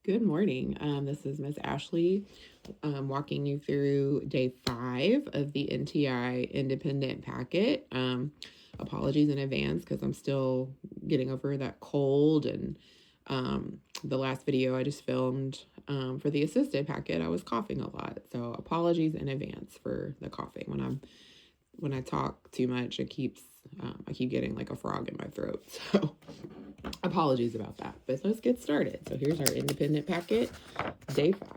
Good morning. This is Miss Ashley walking you through day 5 of the NTI independent packet. Apologies in advance because I'm still getting over that cold, and the last video I just filmed for the assisted packet, I was coughing a lot. So apologies in advance for the coughing. When I talk too much, I keep getting like a frog in my throat. So apologies about that, but let's get started. So here's our independent packet, day 5.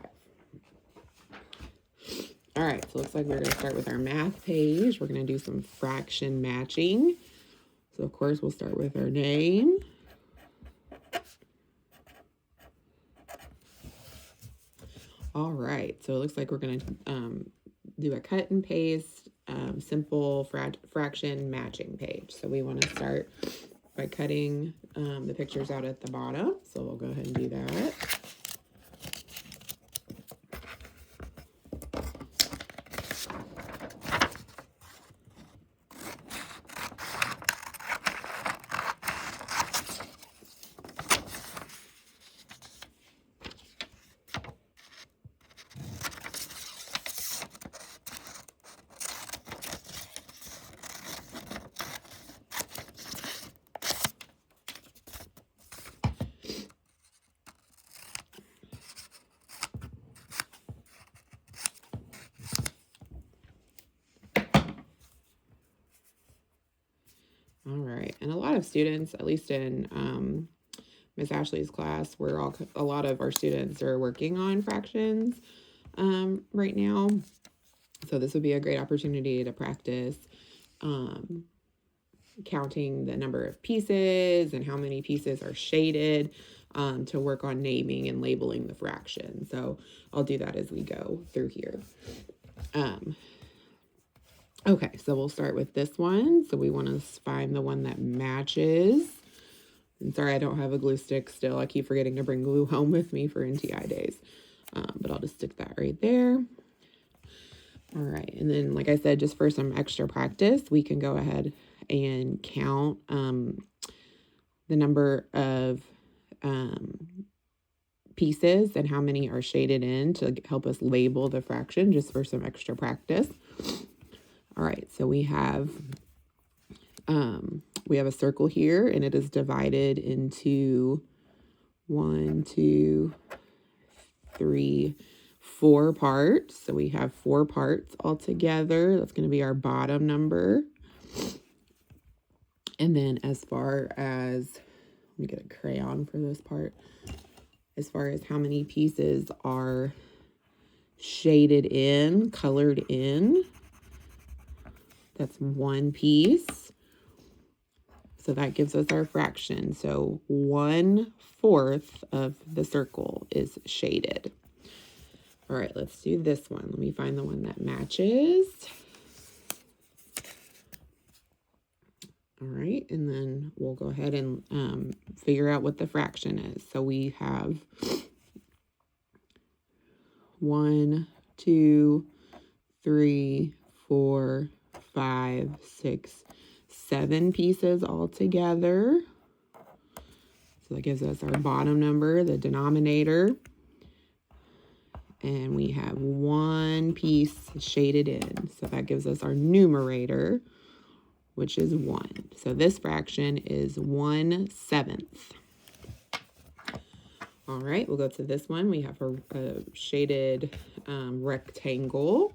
All right, so looks like we're going to start with our math page. We're going to do some fraction matching. So of course we'll start with our name. All right, so it looks like we're going to do a cut and paste simple fraction matching page. So we want to start by cutting the pictures out at the bottom. So we'll go ahead and do that. All right, and a lot of students, at least in Miss Ashley's class, a lot of our students are working on fractions right now. So this would be a great opportunity to practice counting the number of pieces and how many pieces are shaded to work on naming and labeling the fraction. So I'll do that as we go through here. Okay, so we'll start with this one. So we want to find the one that matches. And sorry, I don't have a glue stick still. I keep forgetting to bring glue home with me for NTI days. But I'll just stick that right there. All right, and then like I said, just for some extra practice, we can go ahead and count the number of pieces and how many are shaded in to help us label the fraction, just for some extra practice. All right, so we have a circle here, and it is divided into 1, 2, 3, 4 parts. So we have 4 parts all together. That's going to be our bottom number. And then as far as, let me get a crayon for this part. As far as how many pieces are shaded in, colored in, that's 1 piece. So that gives us our fraction. So 1/4 of the circle is shaded. All right, let's do this one. Let me find the one that matches. All right, and then we'll go ahead and figure out what the fraction is. So we have 1, 2, 3, 4, 5, 6, 7 pieces all together. So that gives us our bottom number, the denominator. And we have 1 piece shaded in. So that gives us our numerator, which is 1. So this fraction is 1/7. All right, we'll go to this one. We have a shaded rectangle.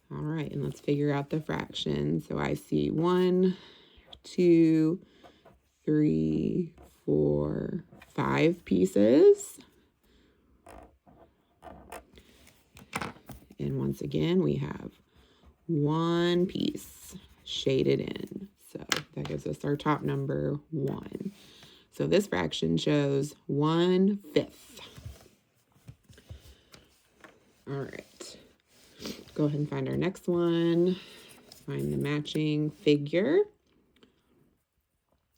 All right, and let's figure out the fraction. So I see 1, 2, 3, 4, 5 pieces. And once again, we have 1 piece shaded in. So that gives us our top number, 1. So this fraction shows 1/5. All right. Go ahead and find our next one. Find the matching figure.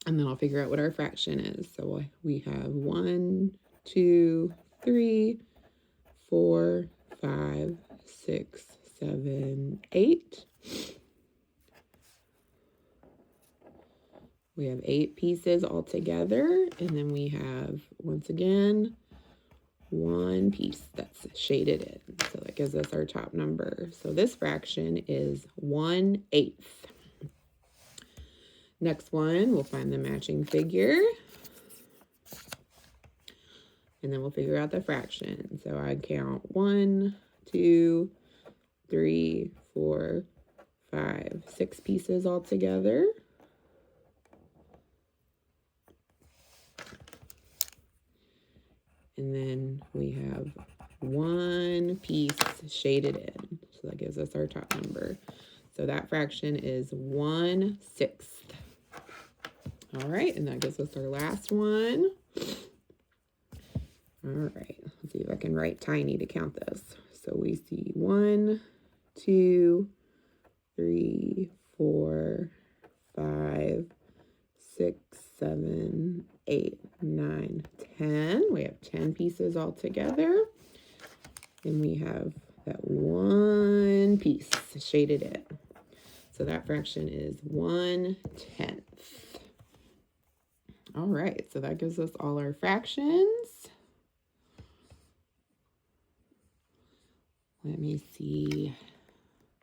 And then I'll figure out what our fraction is. So we have 1, 2, 3, 4, 5, 6, 7, 8. We have 8 pieces all together, and then we have, once again, 1 piece that's shaded in. So that gives us our top number. So this fraction is 1/8. Next one, we'll find the matching figure. And then we'll figure out the fraction. So I count 1, 2, 3, 4, 5, 6 pieces all together. And then we have 1 piece shaded in. So that gives us our top number. So that fraction is 1/6. All right, and that gives us our last one. All right, let's see if I can write tiny to count this. So we see 1, 2, 3, 4, 5, 6, 7, 8, 9, 10. We have 10 pieces all together. And we have that 1 piece shaded in. So that fraction is 1/10. All right, so that gives us all our fractions. Let me see